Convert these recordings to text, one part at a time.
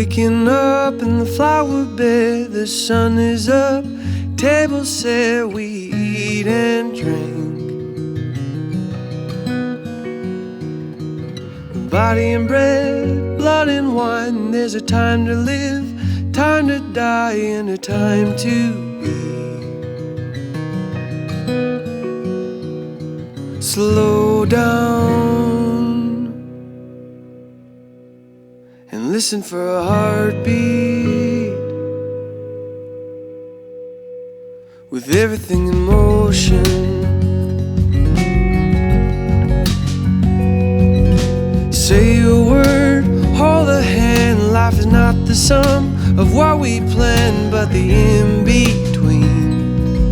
Waking up in the flower bed, the sun is up, table set, we eat and drink. Body and bread, blood and wine, there's a time to live, time to die, and a time to be. Slow down and listen for a heartbeat. With everything in motion, say a word, hold a hand. Life is not the sum of what we plan, but the in-between.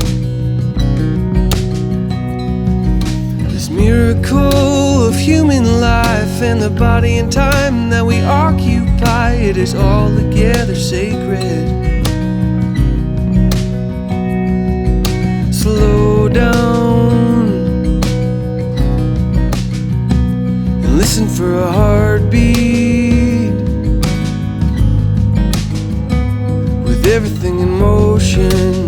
This miracle of human life and the body and time that we occupy, it is all together sacred. Slow down and listen for a heartbeat. With everything in motion,